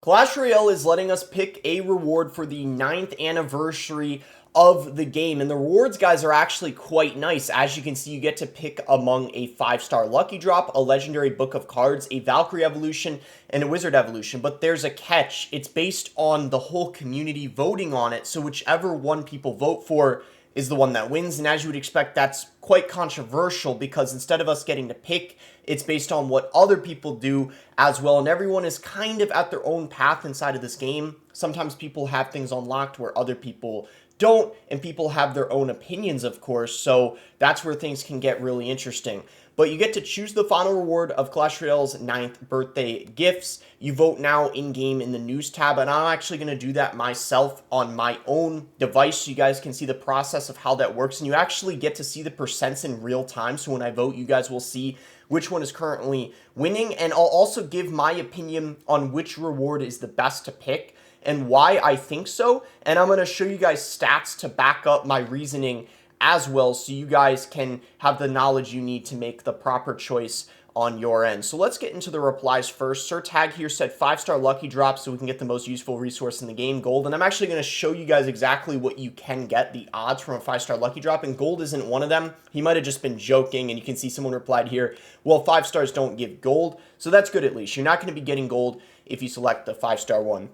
Clash Royale is letting us pick a reward for the 9th anniversary of the game. And the rewards, guys, are actually quite nice. As you can see, you get to pick among a 5-star lucky drop, a legendary book of cards, a Valkyrie evolution, and a wizard evolution. But there's a catch. It's based on the whole community voting on it. So whichever one people vote for is the one that wins. And as you would expect, that's quite controversial because instead of us getting to pick, it's based on what other people do as well. And everyone is kind of at their own path inside of this game. Sometimes people have things unlocked where other people don't, and people have their own opinions, of course. So that's where things can get really interesting. But you get to choose the final reward of Clash Royale's 9th birthday gifts. You vote now in-game in the news tab, and I'm actually going to do that myself on my own device so you guys can see the process of how that works. And you actually get to see the percents in real time. So when I vote, you guys will see which one is currently winning. And I'll also give my opinion on which reward is the best to pick and why I think so. And I'm going to show you guys stats to back up my reasoning as well, so you guys can have the knowledge you need to make the proper choice on your end. So let's get into the replies first. Sir Tag here said 5-star lucky drop so we can get the most useful resource in the game, gold. And I'm actually going to show you guys exactly what you can get, the odds from a 5-star lucky drop, and gold isn't one of them. He might have just been joking, and you can see someone replied here, well, 5 stars don't give gold. So that's good at least. You're not going to be getting gold if you select the 5-star one.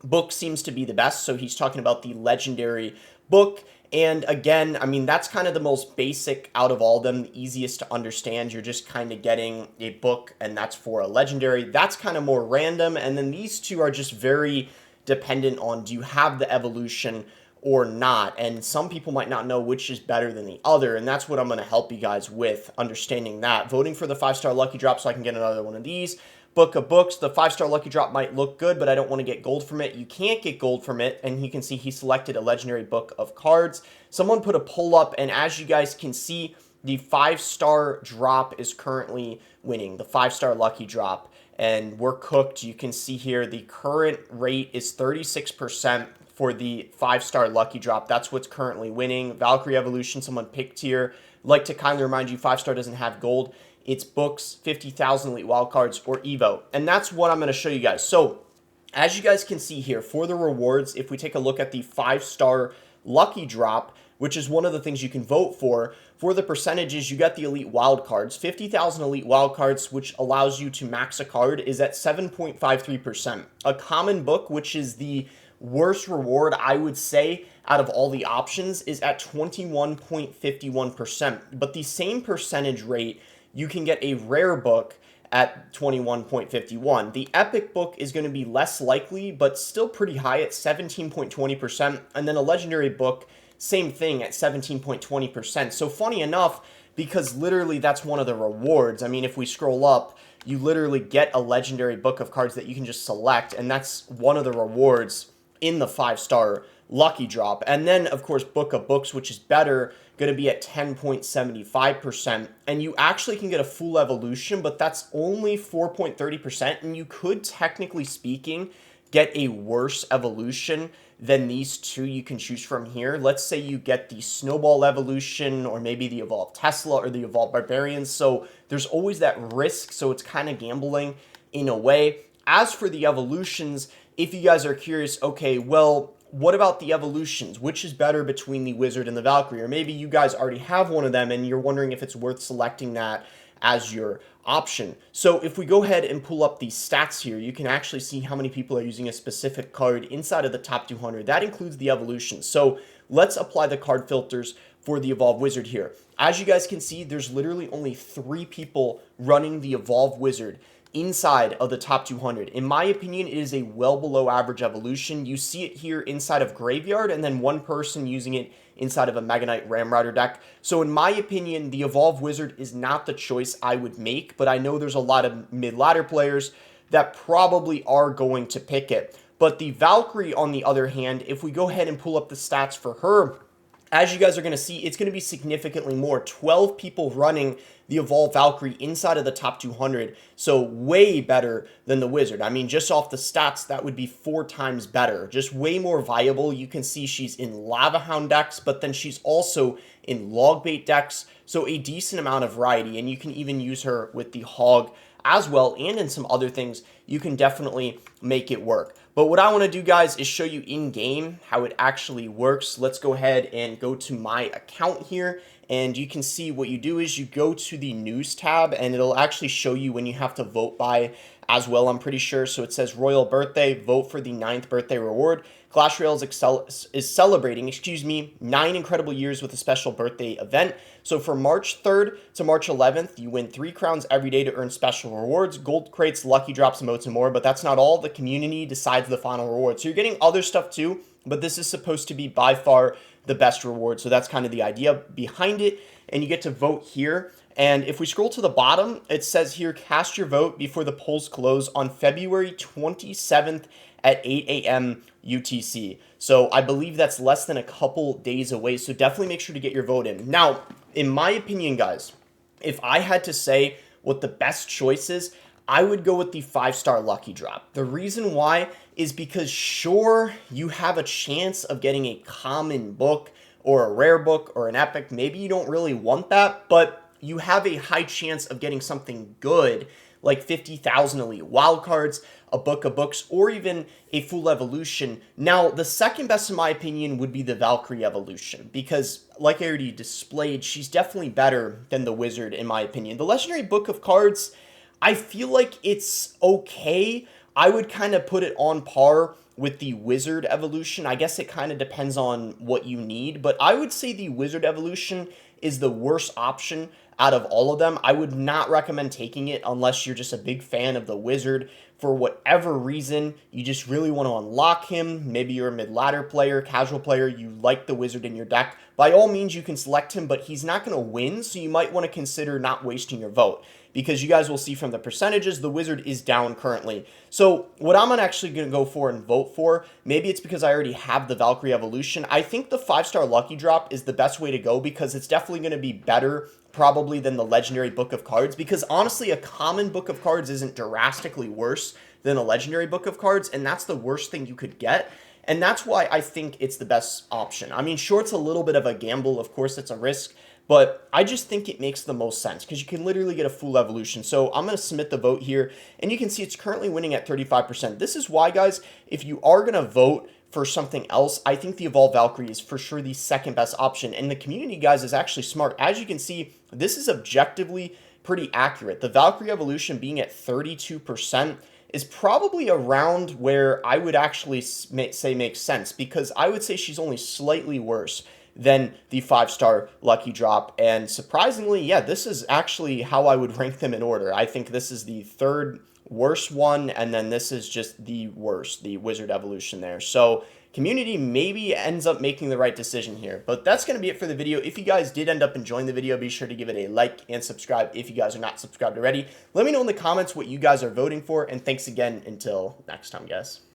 Book seems to be the best, so he's talking about the legendary book. And again, I mean, that's kind of the most basic out of all of them, the easiest to understand. You're just kind of getting a book, and that's for a legendary. That's kind of more random. And then these two are just very dependent on, do you have the evolution or not? And some people might not know which is better than the other, and that's what I'm going to help you guys with, understanding that. Voting for the 5-star lucky drop so I can get another one of these. Book of books, the 5-star lucky drop might look good, but I don't want to get gold from it. You can't get gold from it, and you can see he selected a legendary book of cards. Someone put a poll up, and as you guys can see, the 5-star drop is currently winning, the 5-star lucky drop, and we're cooked. You can see here the current rate is 36% for the 5-star lucky drop. That's what's currently winning. Valkyrie evolution, someone picked here. I'd like to kindly remind you, 5-star doesn't have gold. It's books, 50,000 elite wildcards, or Evo. And that's what I'm going to show you guys. So as you guys can see here, for the rewards, if we take a look at the 5-star lucky drop, which is one of the things you can vote for the percentages, you got the elite wildcards. 50,000 elite wildcards, which allows you to max a card, is at 7.53%. A common book, which is the worst reward, I would say, out of all the options, is at 21.51%. But the same percentage rate, you can get a rare book at 21.51. The epic book is going to be less likely, but still pretty high at 17.20%. And then a legendary book, same thing at 17.20%. So funny enough, because literally that's one of the rewards. I mean, if we scroll up, you literally get a legendary book of cards that you can just select, and that's one of the rewards in the 5-star lucky drop. And then, of course, book of books, which is better, going to be at 10.75%. And you actually can get a full evolution, but that's only 4.30%. And you could, technically speaking, get a worse evolution than these two you can choose from here. Let's say you get the Snowball evolution, or maybe the Evolved Tesla, or the Evolved Barbarians. So there's always that risk, so it's kind of gambling in a way. As for the evolutions, if you guys are curious, okay, well, what about the evolutions? Which is better between the Wizard and the Valkyrie? Or maybe you guys already have one of them and you're wondering if it's worth selecting that as your option. So if we go ahead and pull up the stats here, you can actually see how many people are using a specific card inside of the top 200. That includes the evolutions. So let's apply the card filters for the Evolved Wizard here. As you guys can see, there's literally only 3 people running the Evolved Wizard inside of the top 200. In my opinion, it is a well below average evolution. You see it here inside of Graveyard, and then one person using it inside of a Mega Knight Ram Rider deck. So in my opinion, the Evolved Wizard is not the choice I would make, but I know there's a lot of mid-ladder players that probably are going to pick it. But the Valkyrie, on the other hand, if we go ahead and pull up the stats for her, as you guys are going to see, it's going to be significantly more. 12 people running the Evolved Valkyrie inside of the top 200, so way better than the Wizard. I mean, just off the stats, that would be 4 times better. Just way more viable. You can see she's in Lava Hound decks, but then she's also in Logbait decks, so a decent amount of variety, and you can even use her with the Hog as well, and in some other things, you can definitely make it work. But what I want to do, guys, is show you in game how it actually works. Let's go ahead and go to my account here, and you can see what you do is you go to the news tab, and it'll actually show you when you have to vote by as well, I'm pretty sure. So it says Royal birthday, vote for the 9th birthday reward. Clash Royale is celebrating, 9 incredible years with a special birthday event. So from March 3rd to March 11th, you win 3 crowns every day to earn special rewards, gold crates, lucky drops, emotes, and more. But that's not all. The community decides the final reward. So you're getting other stuff too, but this is supposed to be by far the best reward. So that's kind of the idea behind it. And you get to vote here. And if we scroll to the bottom, it says here, cast your vote before the polls close on February 27th at 8 a.m. UTC. So I believe that's less than a couple days away. So definitely make sure to get your vote in. Now, in my opinion, guys, if I had to say what the best choice is, I would go with the 5-star lucky drop. The reason why is because sure, you have a chance of getting a common book or a rare book or an epic. Maybe you don't really want that, but you have a high chance of getting something good like 50,000 elite wildcards, a book of books, or even a full evolution. Now, the second best in my opinion would be the Valkyrie evolution, because like I already displayed, she's definitely better than the wizard in my opinion. The legendary book of cards, I feel like it's okay. I would kind of put it on par with the wizard evolution. I guess it kind of depends on what you need, but I would say the wizard evolution is the worst option out of all of them. I would not recommend taking it unless you're just a big fan of the wizard. For whatever reason, you just really want to unlock him. Maybe you're a mid-ladder player, casual player, you like the wizard in your deck. By all means, you can select him, but he's not going to win, so you might want to consider not wasting your vote. Because you guys will see from the percentages, the wizard is down currently. So what I'm actually going to go for and vote for, maybe it's because I already have the Valkyrie evolution. I think the 5-star lucky drop is the best way to go because it's definitely going to be better probably than the legendary book of cards, because honestly a common book of cards isn't drastically worse than a legendary book of cards, and that's the worst thing you could get. And that's why I think it's the best option. I mean, sure, it's a little bit of a gamble. Of course, it's a risk. But I just think it makes the most sense because you can literally get a full evolution. So I'm going to submit the vote here, and you can see it's currently winning at 35%. This is why, guys, if you are going to vote for something else, I think the Evolved Valkyrie is for sure the second best option. And the community, guys, is actually smart. As you can see, this is objectively pretty accurate. The Valkyrie evolution being at 32% is probably around where I would actually say makes sense, because I would say she's only slightly worse than the 5-star lucky drop. And surprisingly, yeah, this is actually how I would rank them in order. I think this is the third worst one, and then this is just the worst, the wizard evolution there. So community maybe ends up making the right decision here. But that's going to be it for the video. If you guys did end up enjoying the video, be sure to give it a like and subscribe if you guys are not subscribed already. Let me know in the comments what you guys are voting for, and thanks again until next time, guys.